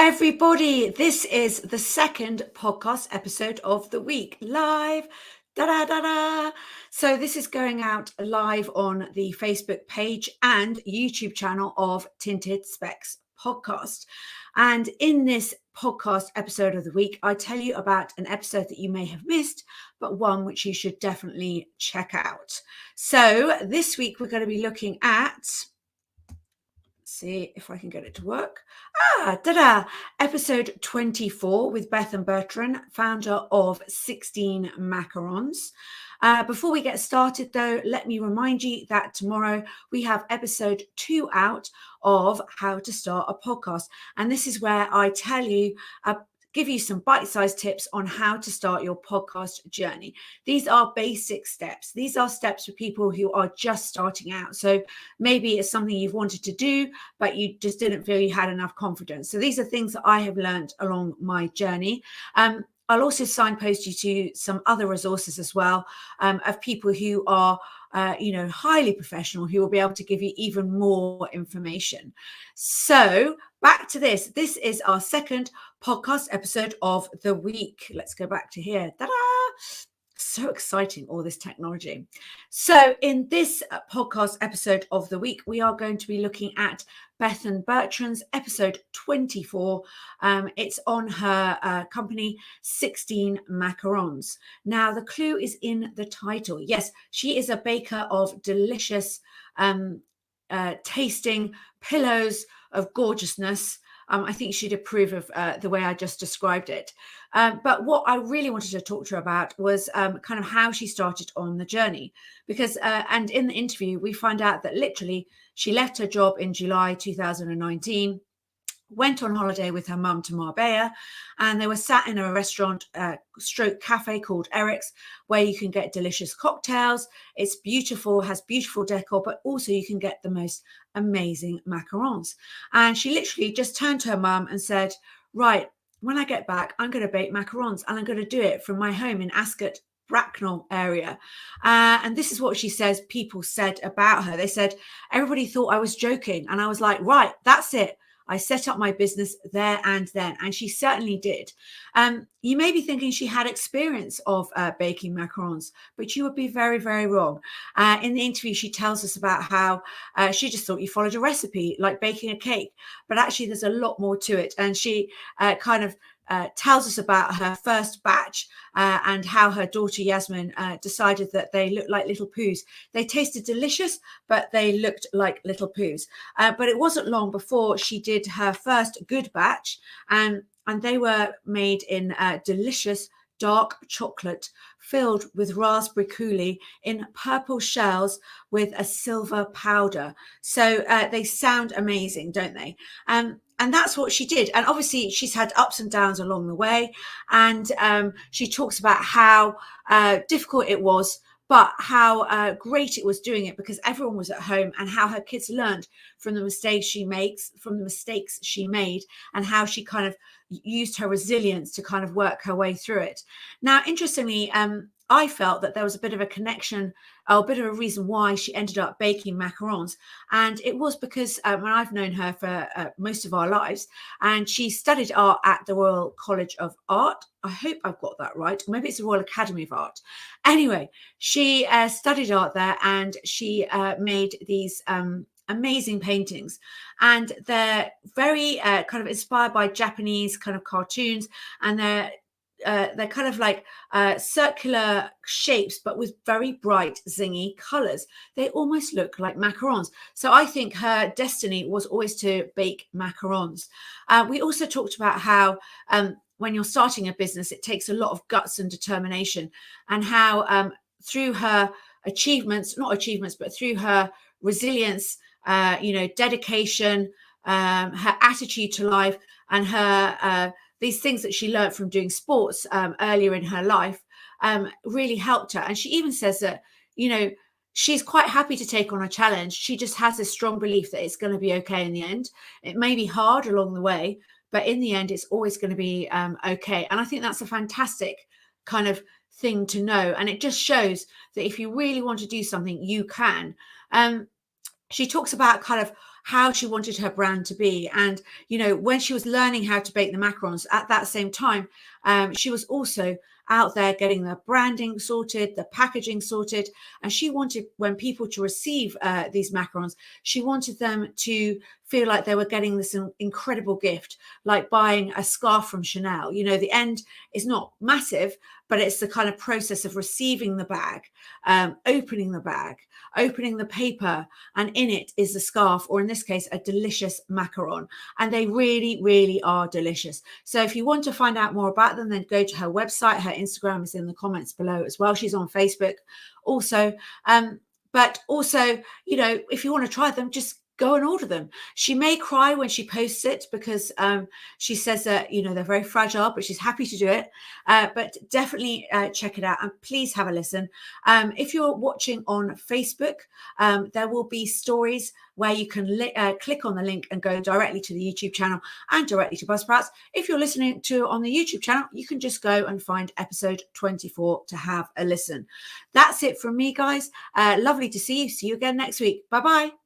everybody. This is the second podcast episode of the week, live. Da da da da. So, this is going out live on the Facebook page and YouTube channel of Tinted Specs Podcast. And in this podcast episode of the week, I tell you about an episode that you may have missed, but one which you should definitely check out. So, this week we're going to be looking at. See if I can get it to work. Episode 24 with Bethan Bertrand, founder of Sixxteen.macarons. Before we get started, though, let me remind you that tomorrow we have episode 2 out of How to Start a Podcast. And this is where I tell you, give you some bite-sized tips on how to start your podcast journey. These are basic steps. These are steps for people who are just starting out. So maybe it's something you've wanted to do, but you just didn't feel you had enough confidence. So these are things that I have learned along my journey. I'll also signpost you to some other resources as well of people who are highly professional, who will be able to give you even more information. So back to this. This is our second podcast episode of the week. Let's go back to here. Ta-da! So exciting, all this technology. So in this podcast episode of the week, we are going to be looking at Bethan Bertrand's episode 24. It's on her company, Sixxteen.macarons. Now, the clue is in the title. Yes, she is a baker of delicious tasting pillows of gorgeousness. I think she'd approve of the way I just described it. But what I really wanted to talk to her about was kind of how she started on the journey. Because, and in the interview, we find out that literally she left her job in July 2019, went on holiday with her mum to Marbella, and they were sat in a restaurant stroke cafe called Eric's, where you can get delicious cocktails. It's beautiful, has beautiful decor, but also you can get the most amazing macarons. And she literally just turned to her mum and said, right, when I get back, I'm going to bake macarons, and I'm going to do it from my home in Ascot, Bracknell area. And this is what she says people said about her. They said, everybody thought I was joking. And I was like, right, that's it. I set up my business there and then, and she certainly did. You may be thinking she had experience of baking macarons, but you would be very, very wrong. In the interview, she tells us about how she just thought you followed a recipe like baking a cake, but actually there's a lot more to it. And she tells us about her first batch and how her daughter Yasmin decided that they looked like little poos. They tasted delicious, but they looked like little poos. But it wasn't long before she did her first good batch, and they were made in delicious dark chocolate filled with raspberry coulis in purple shells with a silver powder. So they sound amazing, don't they? And that's what she did. And obviously she's had ups and downs along the way. And she talks about how difficult it was, but how great it was doing it because everyone was at home, and how her kids learned from the mistakes she made, and how she kind of used her resilience to kind of work her way through it. Now, interestingly, I felt that there was a bit of a connection, a bit of a reason why she ended up baking macarons. And it was because when I've known her for most of our lives, and she studied art at the Royal College of Art. I hope I've got that right. Maybe it's the Royal Academy of Art. Anyway, she studied art there, and she made these amazing paintings, and they're very kind of inspired by Japanese kind of cartoons, and they're kind of like circular shapes, but with very bright, zingy colors. They almost look like macarons. So I think her destiny was always to bake macarons. We also talked about how when you're starting a business, it takes a lot of guts and determination, and how through her but through her resilience, dedication, her attitude to life, and her these things that she learned from doing sports earlier in her life really helped her. And she even says that, she's quite happy to take on a challenge. She just has this strong belief that it's going to be okay in the end. It may be hard along the way, but in the end, it's always going to be okay. And I think that's a fantastic kind of thing to know. And it just shows that if you really want to do something, you can. She talks about kind of how she wanted her brand to be. And, when she was learning how to bake the macarons at that same time, she was also out there getting the branding sorted, the packaging sorted. And she wanted, when people to receive these macarons, she wanted them to feel like they were getting this incredible gift, like buying a scarf from Chanel. The end is not massive, but it's the kind of process of receiving the bag, opening the paper, and in it is the scarf, or in this case, a delicious macaron. And they really, really are delicious. So if you want to find out more about them, then go to her website. Her Instagram is in the comments below as well. She's on Facebook also. But also, if you want to try them, just go and order them. She may cry when she posts it because she says that, they're very fragile, but she's happy to do it. But definitely check it out, and please have a listen. If you're watching on Facebook, there will be stories where you can click on the link and go directly to the YouTube channel and directly to Buzzsprouts. If you're listening to on the YouTube channel, you can just go and find episode 24 to have a listen. That's it from me, guys. Lovely to see you. See you again next week. Bye-bye.